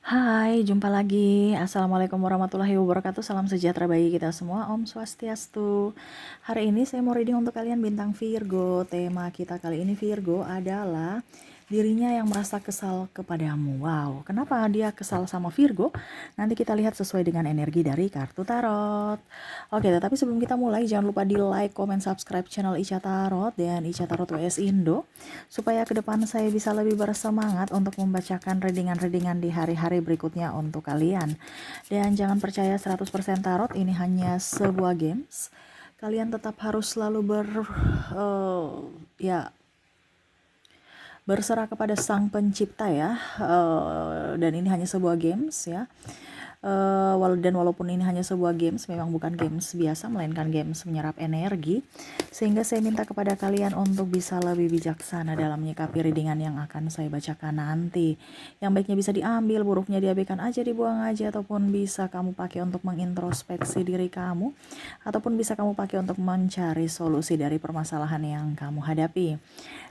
Hai, jumpa lagi. Assalamualaikum warahmatullahi wabarakatuh. Salam sejahtera bagi kita semua. Om Swastiastu. Hari ini saya mau reading untuk kalian bintang Virgo. Tema kita kali ini Virgo adalah dirinya yang merasa kesal kepadamu. Wow, kenapa dia kesal sama Virgo? Nanti kita lihat sesuai dengan energi dari kartu tarot. Oke, tetapi sebelum kita mulai, jangan lupa di like, comment, subscribe channel Ica Tarot dan Ica Tarot WS Indo, supaya ke depan saya bisa lebih bersemangat untuk membacakan readingan-readingan di hari-hari berikutnya untuk kalian. Dan jangan percaya 100% tarot, ini hanya sebuah games. Kalian tetap harus selalu ya berserah kepada sang pencipta ya. Dan ini hanya sebuah games ya. Dan walaupun ini hanya sebuah games, memang bukan games biasa, melainkan games menyerap energi, sehingga saya minta kepada kalian untuk bisa lebih bijaksana dalam menyikapi readingan yang akan saya bacakan nanti. Yang baiknya bisa diambil, buruknya diabaikan aja, dibuang aja, ataupun bisa kamu pakai untuk mengintrospeksi diri kamu, ataupun bisa kamu pakai untuk mencari solusi dari permasalahan yang kamu hadapi.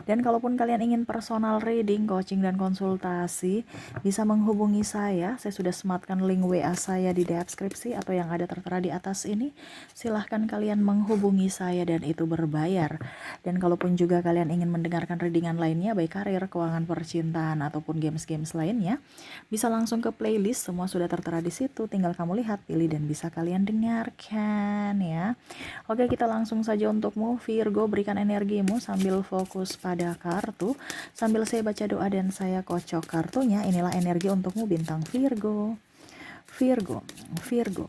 Dan kalaupun kalian ingin personal reading, coaching, dan konsultasi, bisa menghubungi saya sudah sematkan link WA saya di deskripsi atau yang ada tertera di atas ini. Silahkan kalian menghubungi saya dan itu berbayar. Dan kalaupun juga kalian ingin mendengarkan readingan lainnya, baik karir, keuangan, percintaan, ataupun games-games lainnya, bisa langsung ke playlist, semua sudah tertera di situ. Tinggal kamu lihat, pilih, dan bisa kalian dengarkan ya. Oke, kita langsung saja untukmu Virgo, berikan energimu sambil fokus pada kartu. Sambil saya baca doa dan saya kocok kartunya, inilah energi untukmu bintang Virgo. Virgo, Virgo,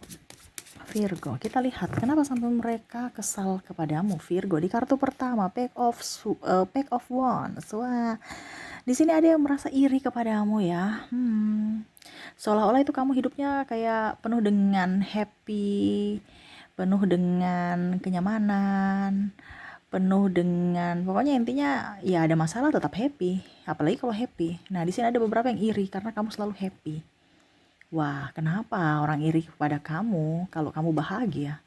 Virgo. Kita lihat kenapa sampai mereka kesal kepadamu Virgo. Di kartu pertama, Pack of Wands. Wah, di sini ada yang merasa iri kepadamu ya. Seolah-olah itu kamu hidupnya kayak penuh dengan happy, penuh dengan kenyamanan, penuh dengan, pokoknya intinya ya ada masalah tetap happy, apalagi kalau happy. Nah, di sini ada beberapa yang iri karena kamu selalu happy. Wah, kenapa orang iri kepada kamu kalau kamu bahagia?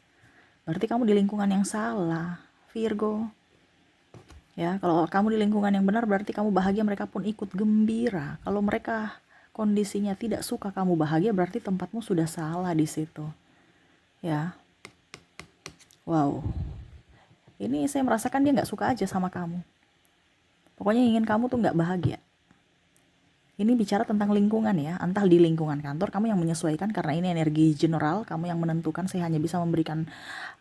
Berarti kamu di lingkungan yang salah, Virgo. Ya, kalau kamu di lingkungan yang benar berarti kamu bahagia, mereka pun ikut gembira. Kalau mereka kondisinya tidak suka kamu bahagia, berarti tempatmu sudah salah di situ. Ya. Wow. Ini saya merasakan dia nggak suka aja sama kamu. Pokoknya ingin kamu tuh nggak bahagia. Ini bicara tentang lingkungan ya, entah di lingkungan kantor kamu yang menyesuaikan karena ini energi general, kamu yang menentukan, saya hanya bisa memberikan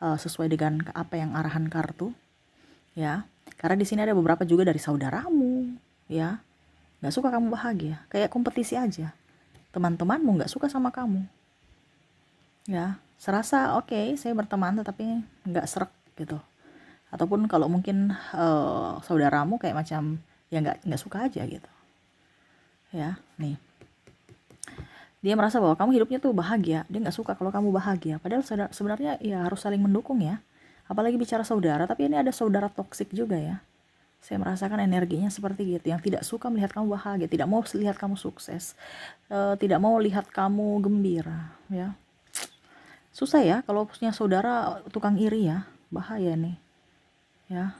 sesuai dengan apa yang arahan kartu, ya. Karena di sini ada beberapa juga dari saudaramu, ya, nggak suka kamu bahagia, kayak kompetisi aja. Teman-temanmu nggak suka sama kamu, ya. Serasa oke, saya berteman tetapi nggak srek gitu. Ataupun kalau mungkin saudaramu kayak macam ya nggak suka aja gitu. Ya, nih. Dia merasa bahwa kamu hidupnya tuh bahagia, dia nggak suka kalau kamu bahagia. Padahal sebenarnya ya harus saling mendukung ya. Apalagi bicara saudara, tapi ini ada saudara toksik juga ya. Saya merasakan energinya seperti gitu, yang tidak suka melihat kamu bahagia, tidak mau lihat kamu sukses, tidak mau lihat kamu gembira, ya. Susah ya kalau punya saudara tukang iri ya, bahaya nih, ya.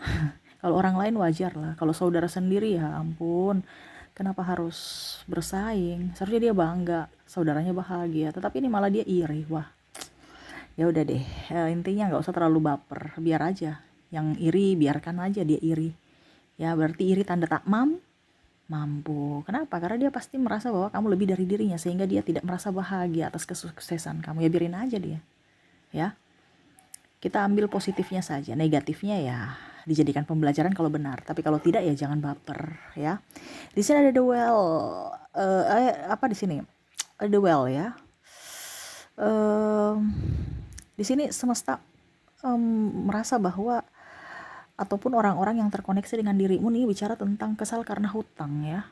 Kalau orang lain wajar lah, kalau saudara sendiri ya ampun, kenapa harus bersaing? Seharusnya dia bangga, saudaranya bahagia, tetapi ini malah dia iri. Wah, ya udah deh, intinya nggak usah terlalu baper, biar aja yang iri, biarkan aja dia iri. Ya berarti iri tanda tak mampu. Kenapa? Karena dia pasti merasa bahwa kamu lebih dari dirinya, sehingga dia tidak merasa bahagia atas kesuksesan kamu. Ya biarin aja dia, ya. Kita ambil positifnya saja, negatifnya ya dijadikan pembelajaran kalau benar, tapi kalau tidak ya jangan baper ya. Di sini ada the well, apa di sini? The well ya. Di sini semesta merasa bahwa ataupun orang-orang yang terkoneksi dengan dirimu nih bicara tentang kesal karena hutang ya.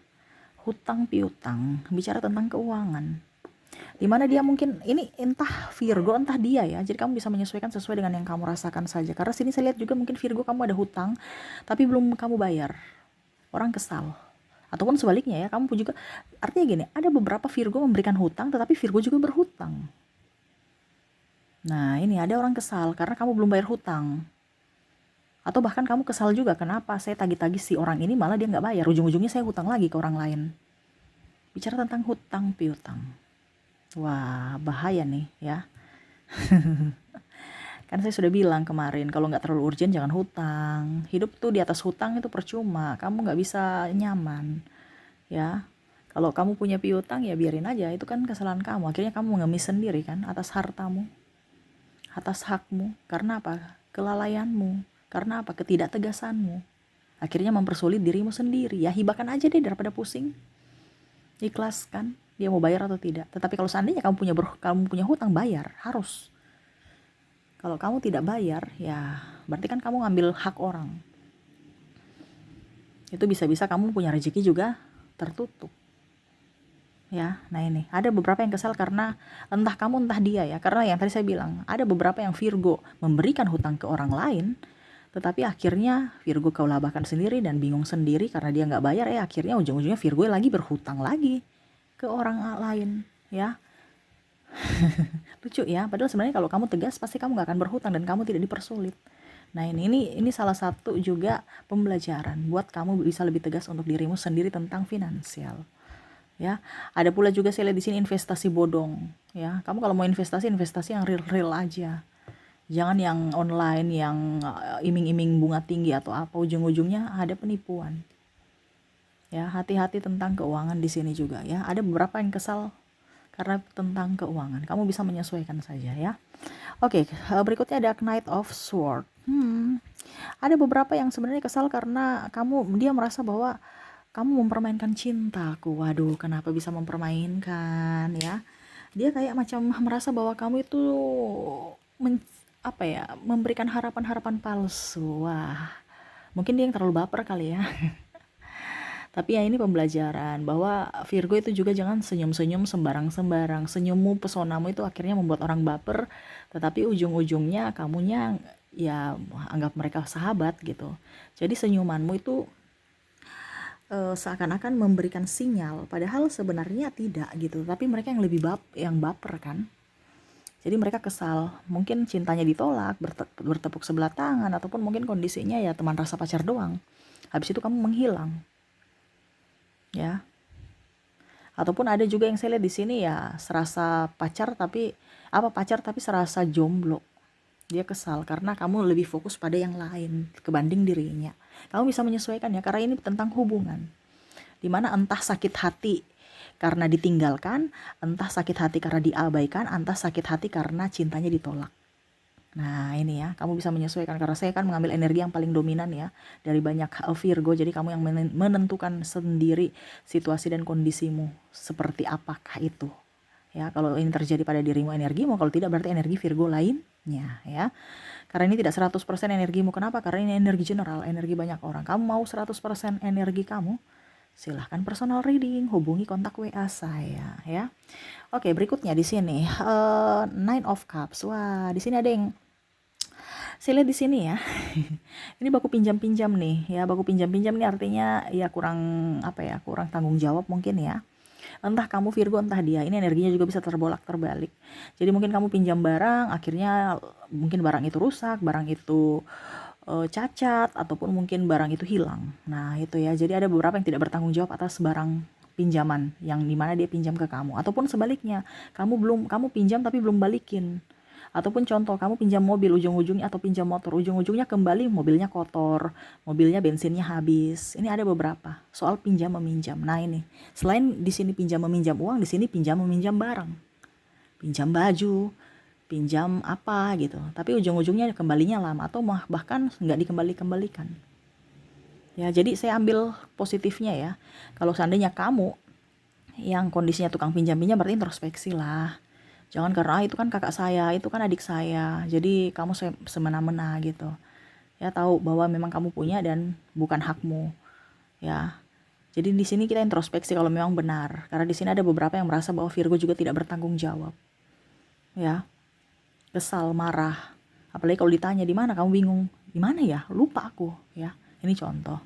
Hutang piutang, bicara tentang keuangan. Dimana dia mungkin ini entah Virgo entah dia ya, jadi kamu bisa menyesuaikan sesuai dengan yang kamu rasakan saja. Karena sini saya lihat juga mungkin Virgo kamu ada hutang tapi belum kamu bayar, orang kesal. Ataupun sebaliknya ya, kamu pun juga, artinya gini, ada beberapa Virgo memberikan hutang tetapi Virgo juga berhutang. Nah ini ada orang kesal karena kamu belum bayar hutang, atau bahkan kamu kesal juga, kenapa saya tagih-tagih si orang ini malah dia nggak bayar, ujung-ujungnya saya hutang lagi ke orang lain. Bicara tentang hutang piutang. Wah, bahaya nih ya. Kan saya sudah bilang kemarin, kalau nggak terlalu urgent jangan hutang. Hidup tuh di atas hutang itu percuma, kamu nggak bisa nyaman, ya. Kalau kamu punya piutang ya biarin aja, itu kan kesalahan kamu. Akhirnya kamu mengemis sendiri kan atas hartamu, atas hakmu. Karena apa? Kelalaianmu. Karena apa? Ketidaktegasanmu. Akhirnya mempersulit dirimu sendiri. Ya hibahkan aja deh daripada pusing. Ikhlaskan dia mau bayar atau tidak. Tetapi kalau seandainya kamu punya hutang, bayar, harus. Kalau kamu tidak bayar, ya berarti kan kamu ngambil hak orang. Itu bisa-bisa kamu punya rezeki juga tertutup. Ya, nah ini ada beberapa yang kesal karena entah kamu entah dia ya. Karena yang tadi saya bilang, ada beberapa yang Virgo memberikan hutang ke orang lain, tetapi akhirnya Virgo kau labahkan sendiri dan bingung sendiri karena dia nggak bayar. Akhirnya ujung-ujungnya Virgo lagi berhutang lagi ke orang lain, ya. Lucu ya, padahal sebenarnya kalau kamu tegas pasti kamu nggak akan berhutang dan kamu tidak dipersulit. Nah ini salah satu juga pembelajaran buat kamu bisa lebih tegas untuk dirimu sendiri tentang finansial. Ya, ada pula juga saya lihat di sini investasi bodong. Ya, kamu kalau mau investasi yang real aja. Jangan yang online yang iming-iming bunga tinggi atau apa, ujung-ujungnya ada penipuan. Ya, hati-hati tentang keuangan di sini juga ya. Ada beberapa yang kesal karena tentang keuangan. Kamu bisa menyesuaikan saja ya. Oke, berikutnya ada Knight of Sword. Ada beberapa yang sebenarnya kesal karena dia merasa bahwa kamu mempermainkan cintaku. Waduh, kenapa bisa mempermainkan ya? Dia kayak macam merasa bahwa kamu itu memberikan harapan-harapan palsu. Wah, mungkin dia yang terlalu baper kali ya. Tapi ya ini pembelajaran bahwa Virgo itu juga jangan senyum-senyum sembarang-sembarang. Senyummu, pesonamu itu akhirnya membuat orang baper, tetapi ujung-ujungnya kamunya ya anggap mereka sahabat gitu. Jadi senyumanmu itu seakan-akan memberikan sinyal, padahal sebenarnya tidak gitu. Tapi mereka yang lebih baper kan. Jadi mereka kesal, mungkin cintanya ditolak, bertepuk sebelah tangan, ataupun mungkin kondisinya ya teman rasa pacar doang. Habis itu kamu menghilang. Ya, ataupun ada juga yang saya lihat di sini ya serasa pacar tapi serasa jomblo. Dia kesal karena kamu lebih fokus pada yang lain kebanding dirinya. Kamu bisa menyesuaikan ya, karena ini tentang hubungan, dimana entah sakit hati karena ditinggalkan, entah sakit hati karena diabaikan, entah sakit hati karena cintanya ditolak. Nah ini ya, kamu bisa menyesuaikan karena saya kan mengambil energi yang paling dominan ya dari banyak Virgo. Jadi kamu yang menentukan sendiri situasi dan kondisimu seperti apakah itu. Ya, kalau ini terjadi pada dirimu energimu, kalau tidak berarti energi Virgo lainnya ya. Karena ini tidak 100% energimu. Kenapa? Karena ini energi general, energi banyak orang. Kamu mau 100% energi kamu? Silahkan personal reading, hubungi kontak WA saya ya. Oke, berikutnya di sini Nine of Cups. Wah, di sini ada yang saya lihat di sini ya. Ini baku pinjam-pinjam nih ya, baku pinjam-pinjam nih artinya ya kurang tanggung jawab mungkin ya. Entah kamu Virgo entah dia, ini energinya juga bisa terbolak-terbalik. Jadi mungkin kamu pinjam barang, akhirnya mungkin barang itu rusak, barang itu cacat, ataupun mungkin barang itu hilang. Nah itu ya, jadi ada beberapa yang tidak bertanggung jawab atas barang pinjaman yang dimana dia pinjam ke kamu, ataupun sebaliknya, kamu pinjam tapi belum balikin. Ataupun contoh kamu pinjam mobil ujung-ujungnya, atau pinjam motor ujung-ujungnya kembali mobilnya kotor, mobilnya bensinnya habis. Ini ada beberapa soal pinjam meminjam. Nah ini selain di sini pinjam meminjam uang, di sini pinjam meminjam barang, pinjam baju, pinjam apa gitu. Tapi ujung-ujungnya kembalinya lama atau bahkan nggak dikembalikan. Ya jadi saya ambil positifnya ya. Kalau seandainya kamu yang kondisinya tukang pinjam-pinjam, berarti introspeksi lah. Jangan karena itu kan kakak saya, itu kan adik saya, jadi kamu semena-mena gitu. Ya tahu bahwa memang kamu punya dan bukan hakmu. Ya. Jadi di sini kita introspeksi kalau memang benar. Karena di sini ada beberapa yang merasa bahwa Virgo juga tidak bertanggung jawab. Ya. Kesal, marah. Apalagi kalau ditanya di mana, kamu bingung. Di mana ya? Lupa aku, ya. Ini contoh.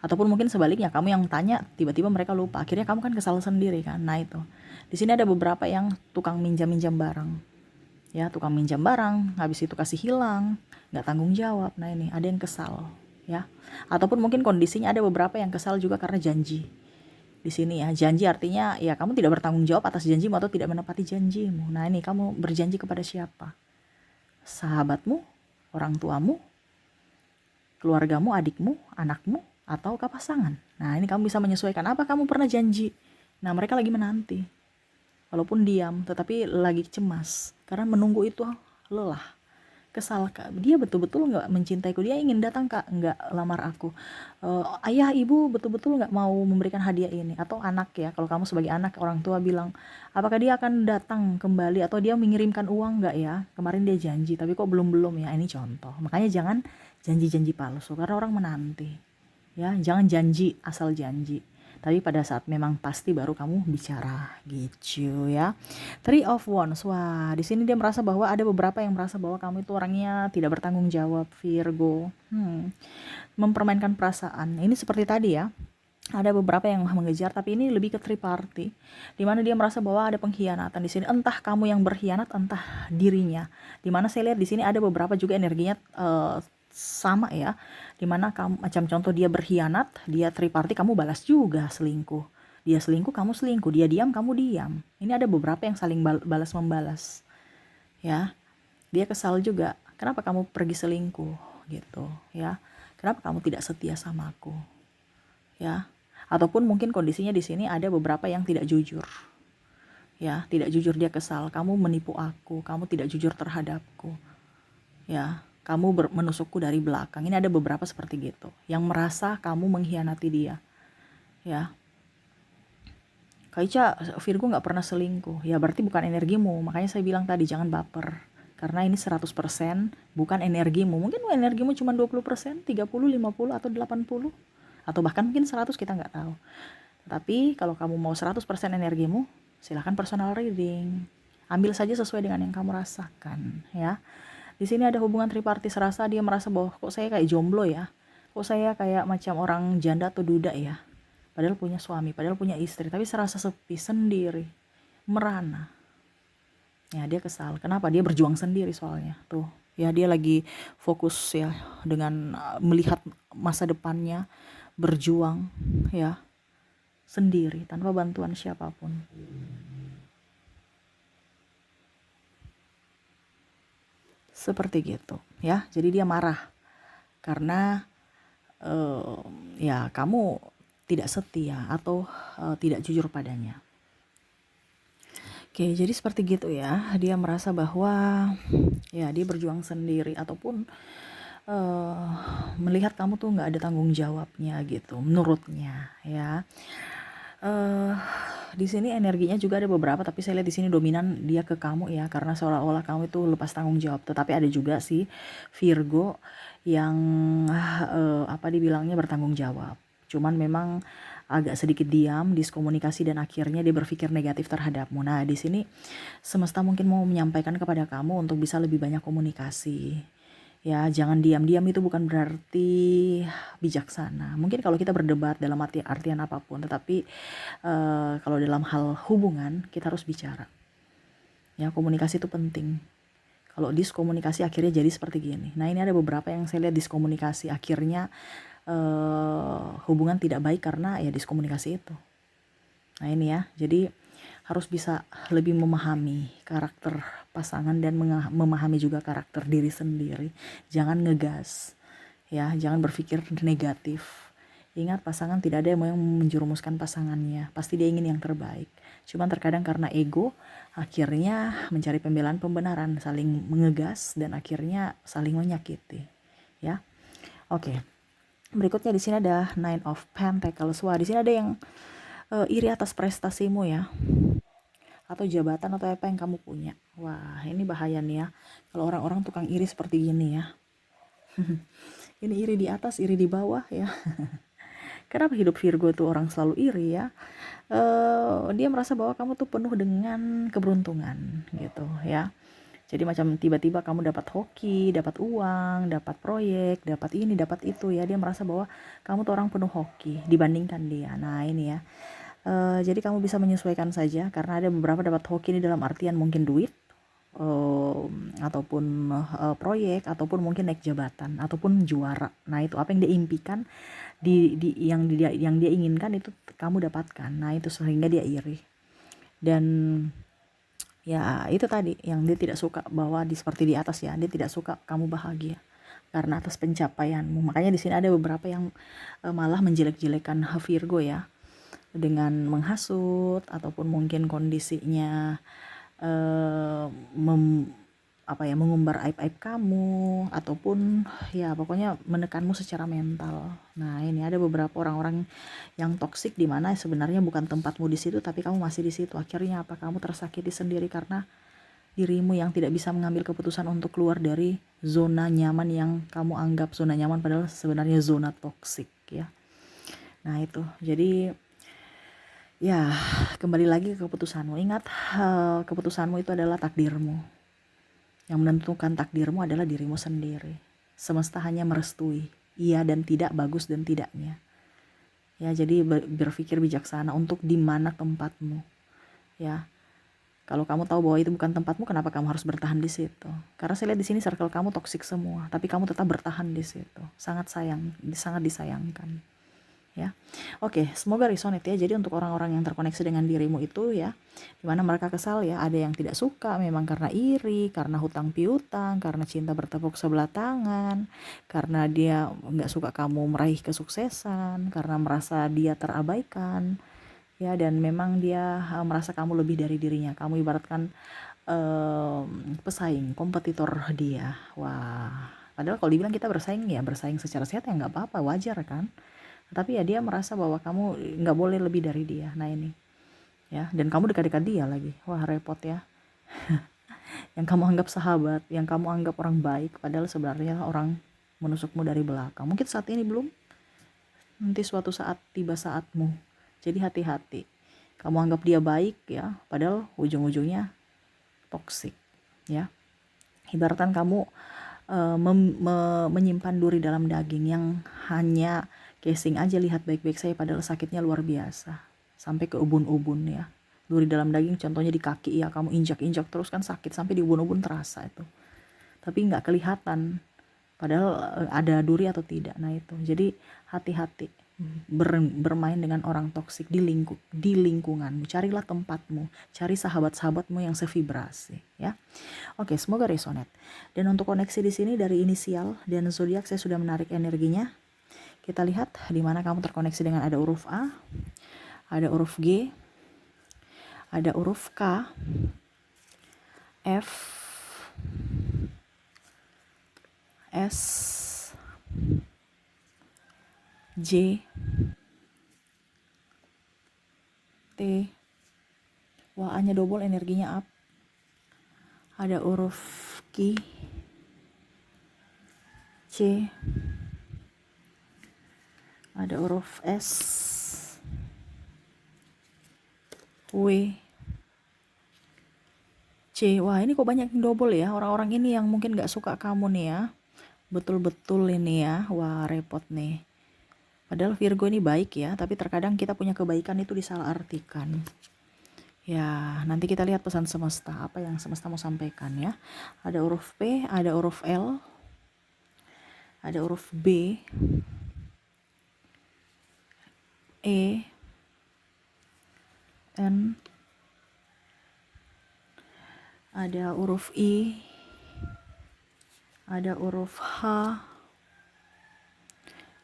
Ataupun mungkin sebaliknya, kamu yang tanya tiba-tiba mereka lupa. Akhirnya kamu kan kesal sendiri kan. Nah itu. Di sini ada beberapa yang tukang minjam-minjam barang. Ya, tukang minjam barang, habis itu kasih hilang, nggak tanggung jawab. Nah ini ada yang kesal, ya. Ataupun mungkin kondisinya ada beberapa yang kesal juga karena janji. Di sini ya, janji artinya ya kamu tidak bertanggung jawab atas janjimu atau tidak menepati janjimu. Nah ini kamu berjanji kepada siapa? Sahabatmu, orang tuamu, keluargamu, adikmu, anakmu, ataukah pasangan? Nah ini kamu bisa menyesuaikan, apa kamu pernah janji? Nah mereka lagi menanti, walaupun diam, tetapi lagi cemas, karena menunggu itu lelah. Kesal kak, dia betul-betul nggak mencintaiku, dia ingin datang kak, nggak lamar aku. Ayah ibu betul-betul nggak mau memberikan hadiah ini, atau anak ya, kalau kamu sebagai anak orang tua bilang apakah dia akan datang kembali atau dia mengirimkan uang nggak ya, kemarin dia janji tapi kok belum ya. Ini contoh, makanya jangan janji-janji palsu karena orang menanti ya. Jangan janji asal janji, tapi pada saat memang pasti baru kamu bicara gitu ya. Three of Wands. Wah, di sini dia merasa bahwa ada beberapa yang merasa bahwa kamu itu orangnya tidak bertanggung jawab, Virgo. Mempermainkan perasaan. Ini seperti tadi ya. Ada beberapa yang mengejar, tapi ini lebih ke triparty, dimana dia merasa bahwa ada pengkhianatan di sini. Entah kamu yang berkhianat, entah dirinya. Dimana saya lihat di sini ada beberapa juga energinya sama ya, dimana kamu macam contoh dia berkhianat, dia triparty, kamu balas juga selingkuh. Dia selingkuh, kamu selingkuh. Dia diam, kamu diam. Ini ada beberapa yang saling balas membalas ya. Dia kesal juga, kenapa kamu pergi selingkuh gitu ya, kenapa kamu tidak setia sama aku ya. Ataupun mungkin kondisinya di sini ada beberapa yang tidak jujur ya, tidak jujur, dia kesal, kamu menipu aku, kamu tidak jujur terhadapku ya, kamu menusukku dari belakang. Ini ada beberapa seperti gitu yang merasa kamu mengkhianati dia ya. Kak Ica, Virgo nggak pernah selingkuh ya, berarti bukan energimu. Makanya saya bilang tadi jangan baper, karena ini 100% bukan energimu. Mungkin energimu cuma 20%, 30, 50, atau 80, atau bahkan mungkin 100, kita nggak tahu. Tapi kalau kamu mau 100% energimu, silahkan personal reading. Ambil saja sesuai dengan yang kamu rasakan ya. Di sini ada hubungan tripartis, serasa dia merasa bahwa kok saya kayak jomblo ya, kok saya kayak macam orang janda atau duda ya, padahal punya suami, padahal punya istri, tapi serasa sepi sendiri, merana ya. Dia kesal, kenapa? Dia berjuang sendiri soalnya tuh ya, dia lagi fokus ya dengan melihat masa depannya, berjuang ya sendiri tanpa bantuan siapapun. Seperti gitu ya. Jadi dia marah karena ya kamu tidak setia atau tidak jujur padanya. Oke, jadi seperti gitu ya. Dia merasa bahwa ya dia berjuang sendiri, ataupun melihat kamu tuh nggak ada tanggung jawabnya gitu menurutnya ya. Di sini energinya juga ada beberapa, tapi saya lihat di sini dominan dia ke kamu ya, karena seolah-olah kamu itu lepas tanggung jawab. Tetapi ada juga sih Virgo yang apa dibilangnya bertanggung jawab. Cuman memang agak sedikit diam, diskomunikasi, dan akhirnya dia berpikir negatif terhadapmu. Nah, di sini semesta mungkin mau menyampaikan kepada kamu untuk bisa lebih banyak komunikasi. Ya, jangan diam-diam, itu bukan berarti bijaksana. Mungkin kalau kita berdebat dalam artian apapun, tetapi kalau dalam hal hubungan kita harus bicara. Ya, komunikasi itu penting. Kalau diskomunikasi akhirnya jadi seperti gini. Nah, ini ada beberapa yang saya lihat diskomunikasi akhirnya hubungan tidak baik karena ya diskomunikasi itu. Nah, ini ya. Jadi harus bisa lebih memahami karakter pasangan dan memahami juga karakter diri sendiri. Jangan ngegas ya, jangan berpikir negatif. Ingat, pasangan tidak ada yang mau menjerumuskan pasangannya, pasti dia ingin yang terbaik. Cuman terkadang karena ego akhirnya mencari pembelaan pembenaran, saling mengegas, dan akhirnya saling menyakiti ya. Oke. Berikutnya di sini ada Nine of Pentacles. Wah, di sini ada yang iri atas prestasimu ya, atau jabatan atau apa yang kamu punya. Wah, ini bahaya nih ya, kalau orang-orang tukang iri seperti gini ya. Ini iri di atas, iri di bawah ya. Kenapa hidup Virgo tuh orang selalu iri ya? Dia merasa bahwa kamu tuh penuh dengan keberuntungan gitu ya. Jadi macam tiba-tiba kamu dapat hoki, dapat uang, dapat proyek, dapat ini, dapat itu ya. Dia merasa bahwa kamu tuh orang penuh hoki dibandingkan dia. Nah, ini ya. Jadi kamu bisa menyesuaikan saja, karena ada beberapa dapat hoki ini dalam artian mungkin duit, ataupun proyek, ataupun mungkin naik jabatan, ataupun juara. Nah itu apa yang dia impikan, yang dia inginkan itu kamu dapatkan. Nah itu sehingga dia iri. Dan ya itu tadi yang dia tidak suka, bahwa seperti di atas ya, dia tidak suka kamu bahagia karena atas pencapaianmu. Makanya di sini ada beberapa yang malah menjelek-jelekan Virgo ya, dengan menghasut, ataupun mungkin kondisinya mengumbar aib-aib kamu, ataupun ya pokoknya menekanmu secara mental. Nah ini ada beberapa orang-orang yang toksik, di mana sebenarnya bukan tempatmu di situ, tapi kamu masih di situ. Akhirnya apa, kamu tersakiti sendiri karena dirimu yang tidak bisa mengambil keputusan untuk keluar dari zona nyaman yang kamu anggap zona nyaman, padahal sebenarnya zona toksik ya. Nah itu, jadi ya kembali lagi ke keputusanmu. Ingat, keputusanmu itu adalah takdirmu. Yang menentukan takdirmu adalah dirimu sendiri. Semesta hanya merestui iya dan tidak, bagus dan tidaknya. Ya, jadi berpikir bijaksana untuk di mana tempatmu. Ya. Kalau kamu tahu bahwa itu bukan tempatmu, kenapa kamu harus bertahan di situ? Karena saya lihat di sini circle kamu toksik semua, tapi kamu tetap bertahan di situ. Sangat disayangkan. Ya. Oke, semoga resonate ya. Jadi untuk orang-orang yang terkoneksi dengan dirimu itu ya, dimana mereka kesal ya, ada yang tidak suka memang karena iri, karena hutang piutang, karena cinta bertepuk sebelah tangan, karena dia nggak suka kamu meraih kesuksesan, karena merasa dia terabaikan ya, dan memang dia merasa kamu lebih dari dirinya. Kamu ibaratkan pesaing, kompetitor dia. Wah, padahal kalau dibilang kita bersaing ya, bersaing secara sehat ya nggak apa-apa, wajar kan. Tapi ya dia merasa bahwa kamu nggak boleh lebih dari dia. Nah ini ya, dan kamu dekat-dekat dia lagi. Wah repot ya. Yang kamu anggap sahabat, yang kamu anggap orang baik, padahal sebenarnya orang menusukmu dari belakang. Mungkin saat ini belum, nanti suatu saat tiba saatmu. Jadi hati-hati. Kamu anggap dia baik ya, padahal ujung-ujungnya toksik ya. Ibaratkan kamu menyimpan duri dalam daging yang hanya casing aja lihat baik-baik saya, padahal sakitnya luar biasa sampai ke ubun-ubun ya. Duri dalam daging contohnya di kaki ya, kamu injak-injak terus kan sakit sampai di ubun-ubun terasa itu, tapi nggak kelihatan padahal ada duri atau tidak. Nah itu, jadi hati-hati bermain dengan orang toksik di lingkunganmu. Carilah tempatmu, cari sahabat-sahabatmu yang sevibrasi ya. Oke, semoga resonate. Dan untuk koneksi di sini dari inisial dan zodiak saya sudah menarik energinya. Kita lihat di mana kamu terkoneksi dengan ada huruf A, ada huruf G, ada huruf K, F, S, J, T. Wah, A-nya double, energinya up. Ada huruf Q, C, ada huruf S, W, C. Wah, ini kok banyak yang double ya. Orang-orang ini yang mungkin gak suka kamu nih ya. Betul-betul ini ya. Wah, repot nih. Padahal Virgo ini baik ya, tapi terkadang kita punya kebaikan itu disalahartikan. Ya, nanti kita lihat pesan semesta, apa yang semesta mau sampaikan ya. Ada huruf P, ada huruf L, ada huruf B, E, N, ada huruf I, ada huruf H,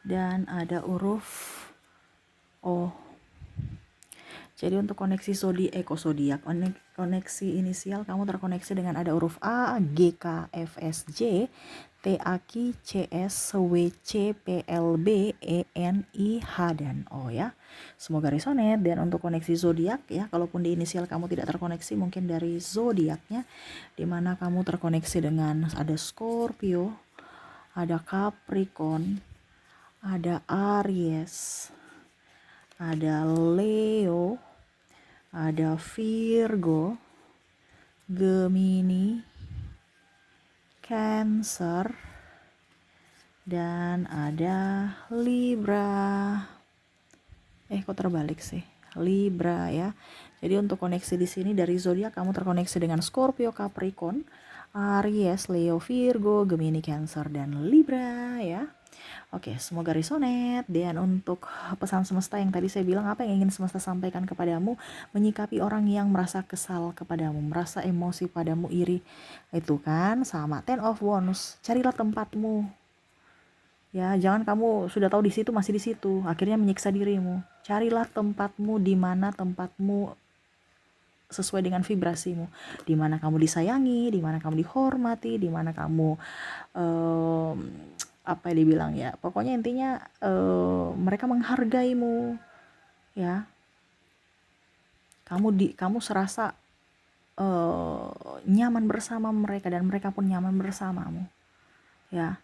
dan ada huruf O. Jadi untuk koneksi zodiak, koneksi inisial kamu terkoneksi dengan ada huruf A, G, K, F, S, J, T, A, Q, C, S, W, C, P, L, B, E, N, I, H, dan O ya. Semoga resonate. Dan untuk koneksi zodiak ya, kalaupun di inisial kamu tidak terkoneksi, mungkin dari zodiaknya, dimana kamu terkoneksi dengan ada Scorpio, ada Capricorn, ada Aries, ada Leo, ada Virgo, Gemini, Cancer, dan ada Libra. Kok terbalik sih? Libra ya. Jadi untuk koneksi di sini dari zodiak kamu terkoneksi dengan Scorpio, Capricorn, Aries, Leo, Virgo, Gemini, Cancer, dan Libra ya. Oke, semoga resonate. Dan untuk pesan semesta yang tadi saya bilang, apa yang ingin semesta sampaikan kepadamu, menyikapi orang yang merasa kesal kepadamu, merasa emosi padamu, iri, itu kan sama Ten of Wands. Carilah tempatmu ya, jangan kamu sudah tahu di situ masih di situ, akhirnya menyiksa dirimu. Carilah tempatmu, di mana tempatmu sesuai dengan vibrasimu, di mana kamu disayangi, di mana kamu dihormati, di mana kamu um, apa yang dibilang ya, pokoknya intinya mereka menghargaimu ya. Kamu serasa nyaman bersama mereka dan mereka pun nyaman bersamamu ya.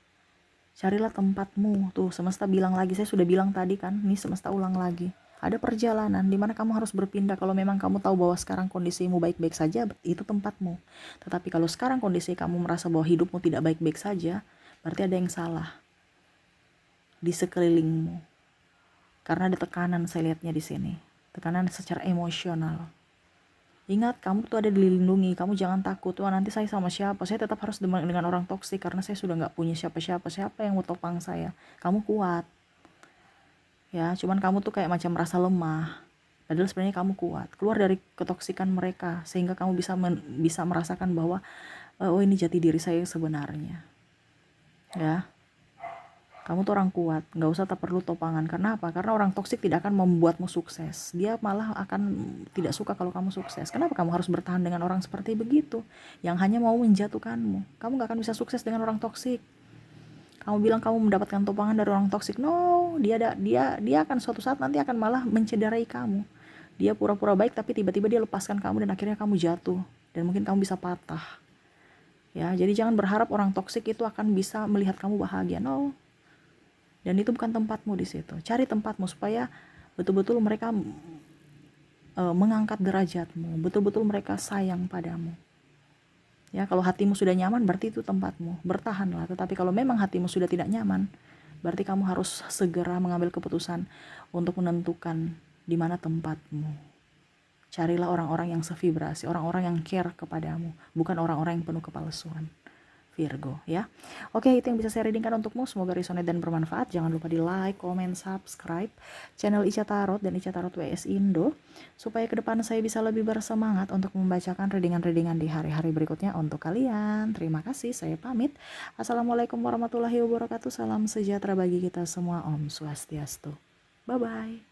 Carilah tempatmu. Tuh semesta bilang lagi, saya sudah bilang tadi kan, ini semesta ulang lagi. Ada perjalanan di mana kamu harus berpindah. Kalau memang kamu tahu bahwa sekarang kondisimu baik-baik saja, itu tempatmu. Tetapi kalau sekarang kondisi kamu merasa bahwa hidupmu tidak baik-baik saja, berarti ada yang salah di sekelilingmu. Karena ada tekanan, saya lihatnya di sini. Tekanan secara emosional. Ingat, kamu tuh ada dilindungi. Kamu jangan takut, wah nanti saya sama siapa, saya tetap harus dengan orang toksik karena saya sudah nggak punya siapa-siapa, siapa yang mau topang saya. Kamu kuat ya, cuman kamu tuh kayak macam merasa lemah, padahal sebenarnya kamu kuat. Keluar dari ketoksikan mereka sehingga kamu bisa merasakan bahwa oh ini jati diri saya yang sebenarnya ya. Kamu tuh orang kuat, nggak usah tak perlu topangan. Karena apa? Karena orang toksik tidak akan membuatmu sukses. Dia malah akan tidak suka kalau kamu sukses. Kenapa kamu harus bertahan dengan orang seperti begitu, yang hanya mau menjatuhkanmu? Kamu nggak akan bisa sukses dengan orang toksik. Kamu bilang kamu mendapatkan topangan dari orang toksik, no, dia akan suatu saat nanti akan malah mencederai kamu. Dia pura-pura baik tapi tiba-tiba dia lepaskan kamu dan akhirnya kamu jatuh dan mungkin kamu bisa patah. Ya, jadi jangan berharap orang toksik itu akan bisa melihat kamu bahagia, no. Dan itu bukan tempatmu di situ. Cari tempatmu supaya betul-betul mereka mengangkat derajatmu, betul-betul mereka sayang padamu. Ya, kalau hatimu sudah nyaman berarti itu tempatmu. Bertahanlah. Tetapi kalau memang hatimu sudah tidak nyaman, berarti kamu harus segera mengambil keputusan untuk menentukan di mana tempatmu. Carilah orang-orang yang sevibrasi, orang-orang yang care kepadamu, bukan orang-orang yang penuh kepalsuan. Virgo ya. Oke, itu yang bisa saya readingkan untukmu. Semoga resonate dan bermanfaat. Jangan lupa di like, comment, subscribe channel Ica Tarot dan Ica Tarot WS Indo supaya ke depan saya bisa lebih bersemangat untuk membacakan readingan-readingan di hari-hari berikutnya untuk kalian. Terima kasih, saya pamit. Assalamualaikum warahmatullahi wabarakatuh. Salam sejahtera bagi kita semua. Om Swastiastu. Bye bye.